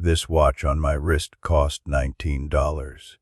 This watch on my wrist cost $19.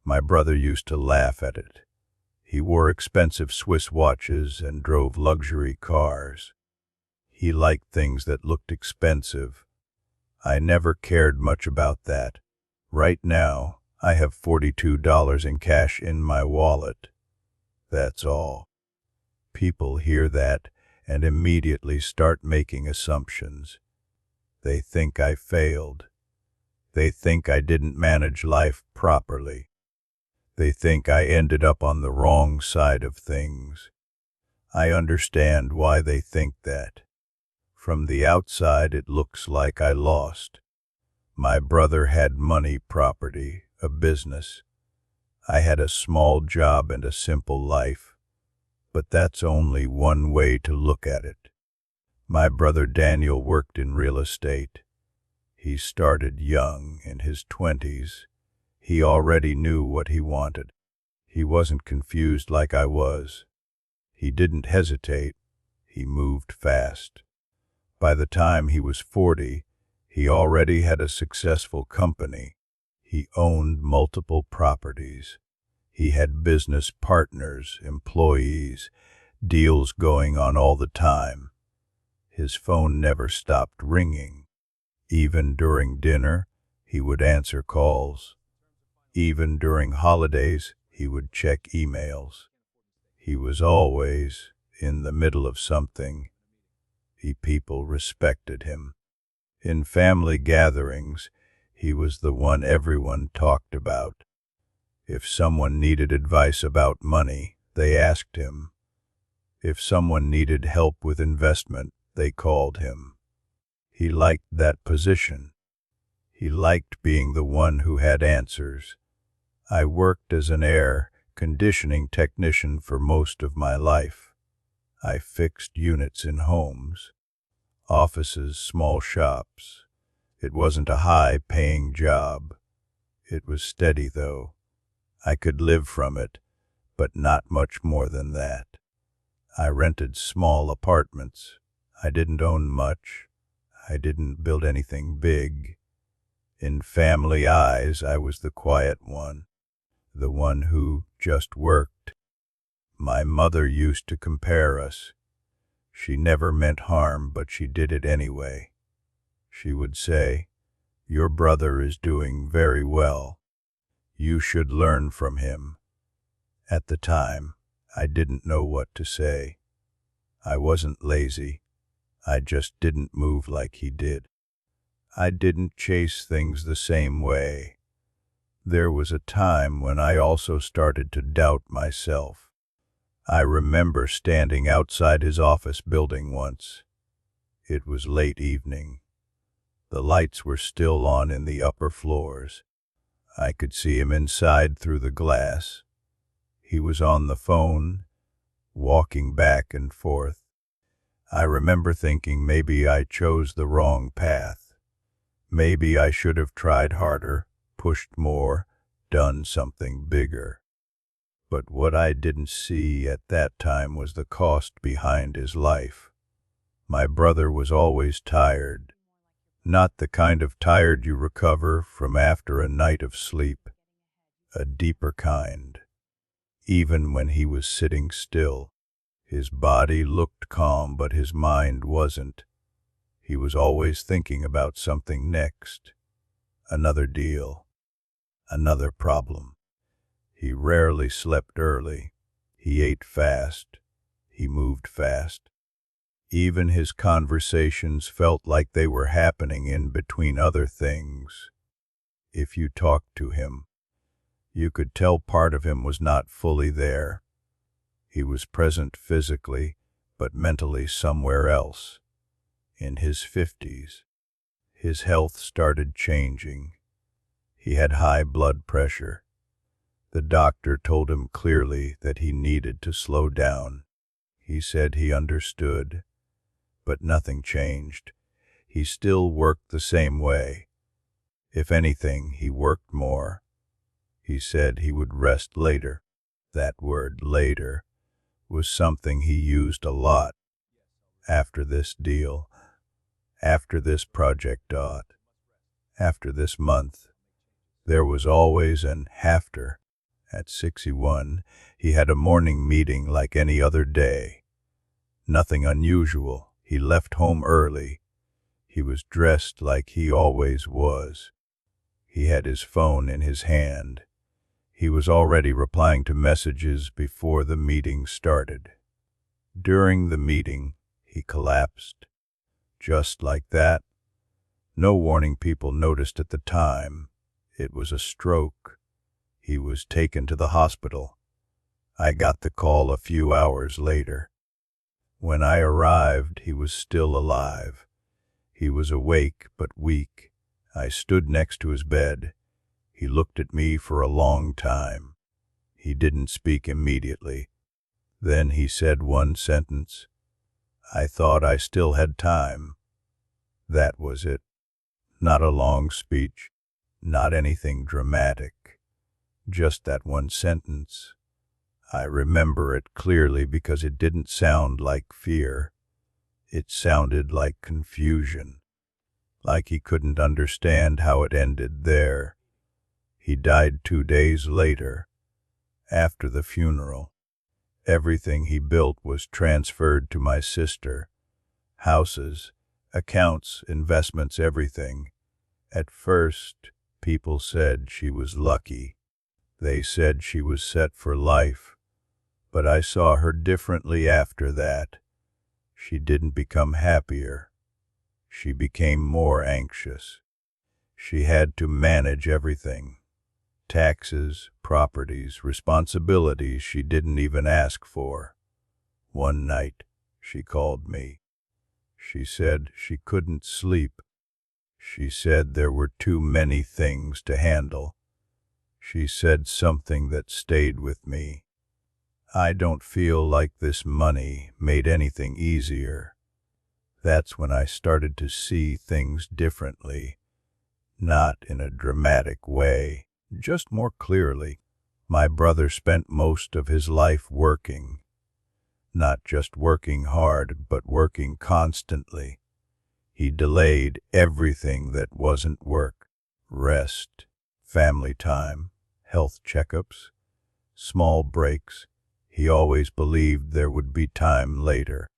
My brother used to laugh at it. He wore expensive Swiss watches and drove luxury cars. He liked things that looked expensive. I never cared much about that. Right now, I have $42 in cash in my wallet. That's all. People hear that and immediately start making assumptions. They think I failed. They think I didn't manage life properly. They think I ended up on the wrong side of things. I understand why they think that. From the outside, it looks like I lost. My brother had money, property, a business. I had a small job and a simple life. But that's only one way to look at it. My brother Daniel worked in real estate. He started young, in his 20s. He already knew what he wanted. He wasn't confused like I was. He didn't hesitate. He moved fast. By the time he was 40, he already had a successful company. He owned multiple properties. He had business partners, employees, deals going on all the time. His phone never stopped ringing. Even during dinner, he would answer calls. Even during holidays, he would check emails. He was always in the middle of something. People respected him. In family gatherings, he was the one everyone talked about. If someone needed advice about money, they asked him. If someone needed help with investment, they called him. He liked that position. He liked being the one who had answers. I worked as an air conditioning technician for most of my life. I fixed units in homes, offices, small shops. It wasn't a high-paying job. It was steady, though. I could live from it, but not much more than that. I rented small apartments. I didn't own much. I didn't build anything big. In family eyes, I was the quiet one, the one who just worked. My mother used to compare us. She never meant harm, but she did it anyway. She would say, "Your brother is doing very well. You should learn from him." At the time, I didn't know what to say. I wasn't lazy. I just didn't move like he did. I didn't chase things the same way. There was a time when I also started to doubt myself. I remember standing outside his office building once. It was late evening. The lights were still on in the upper floors. I could see him inside through the glass. He was on the phone, walking back and forth. I remember thinking maybe I chose the wrong path. Maybe I should have tried harder, pushed more, done something bigger. But what I didn't see at that time was the cost behind his life. My brother was always tired. Not the kind of tired you recover from after a night of sleep. A deeper kind. Even when he was sitting still, his body looked calm, but his mind wasn't. He was always thinking about something next. Another deal. Another problem. He rarely slept early. He ate fast. He moved fast. Even his conversations felt like they were happening in between other things. If you talked to him, you could tell part of him was not fully there. He was present physically, but mentally somewhere else. In his 50s, his health started changing. He had high blood pressure. The doctor told him clearly that he needed to slow down. He said he understood, but nothing changed. He still worked the same way. If anything, he worked more. He said he would rest later. That word, later, was something he used a lot. After this deal, after this project. After this month, there was always an after. At 61, he had a morning meeting like any other day. Nothing unusual. He left home early. He was dressed like he always was. He had his phone in his hand. He was already replying to messages before the meeting started. During the meeting, he collapsed. Just like that. No warning. People noticed at the time. It was a stroke. He was taken to the hospital. I got the call a few hours later. When I arrived, he was still alive. He was awake but weak. I stood next to his bed. He looked at me for a long time. He didn't speak immediately. Then he said one sentence. I thought I still had time. That was it. Not a long speech, not anything dramatic. Just that one sentence. I remember it clearly because it didn't sound like fear. It sounded like confusion. Like he couldn't understand how it ended there. He died 2 days later. After the funeral, everything he built was transferred to my sister. Houses, accounts, investments, everything. At first, people said she was lucky. They said she was set for life. But I saw her differently after that. She didn't become happier. She became more anxious. She had to manage everything. Taxes, properties, responsibilities she didn't even ask for. One night, she called me. She said she couldn't sleep. She said there were too many things to handle. She said something that stayed with me. I don't feel like this money made anything easier. That's when I started to see things differently. Not in a dramatic way, just more clearly. My brother spent most of his life working. Not just working hard, but working constantly. He delayed everything that wasn't work. Rest, family time, health checkups, small breaks. He always believed there would be time later,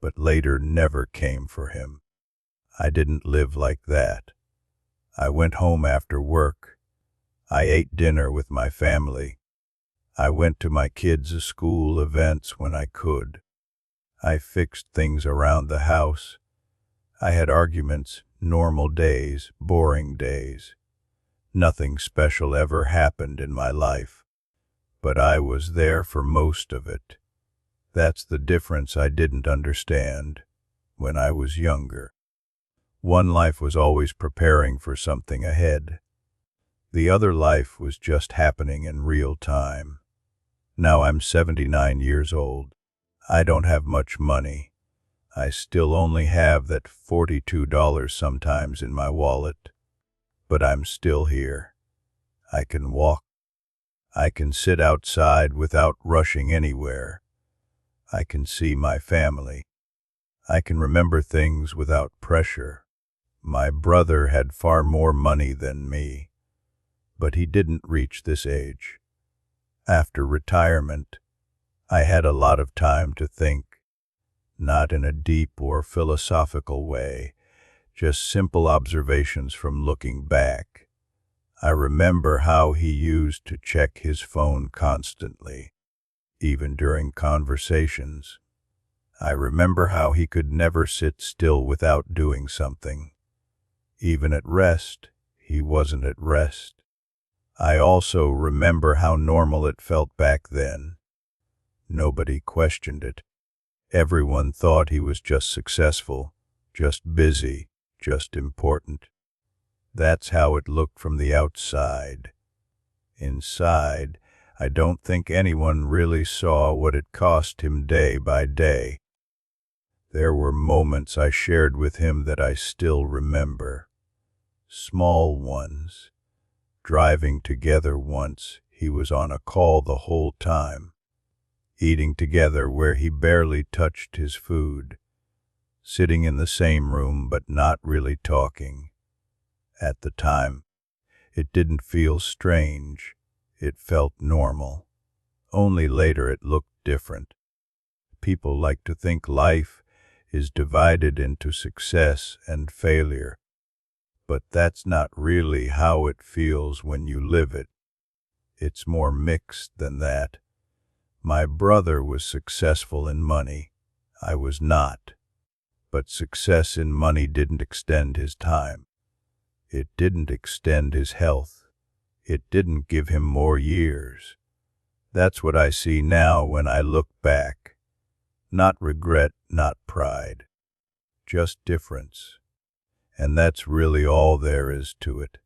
but later never came for him. I didn't live like that. I went home after work. I ate dinner with my family. I went to my kids' school events when I could. I fixed things around the house. I had arguments, normal days, boring days. Nothing special ever happened in my life, but I was there for most of it. That's the difference I didn't understand when I was younger. One life was always preparing for something ahead. The other life was just happening in real time. Now I'm 79 years old. I don't have much money. I still only have that $42 sometimes in my wallet. But I'm still here. I can walk. I can sit outside without rushing anywhere. I can see my family. I can remember things without pressure. My brother had far more money than me, but he didn't reach this age. After retirement, I had a lot of time to think, not in a deep or philosophical way, just simple observations from looking back. I remember how he used to check his phone constantly, even during conversations. I remember how he could never sit still without doing something. Even at rest, he wasn't at rest. I also remember how normal it felt back then. Nobody questioned it. Everyone thought he was just successful, just busy, just important. That's how it looked from the outside. Inside, I don't think anyone really saw what it cost him day by day. There were moments I shared with him that I still remember. Small ones. Driving together once, he was on a call the whole time. Eating together where he barely touched his food. Sitting in the same room but not really talking. At the time, it didn't feel strange. It felt normal. Only later it looked different. People like to think life is divided into success and failure, but that's not really how it feels when you live it. It's more mixed than that. My brother was successful in money. I was not. But success in money didn't extend his time. It didn't extend his health. It didn't give him more years. That's what I see now when I look back. Not regret, not pride. Just difference. And that's really all there is to it.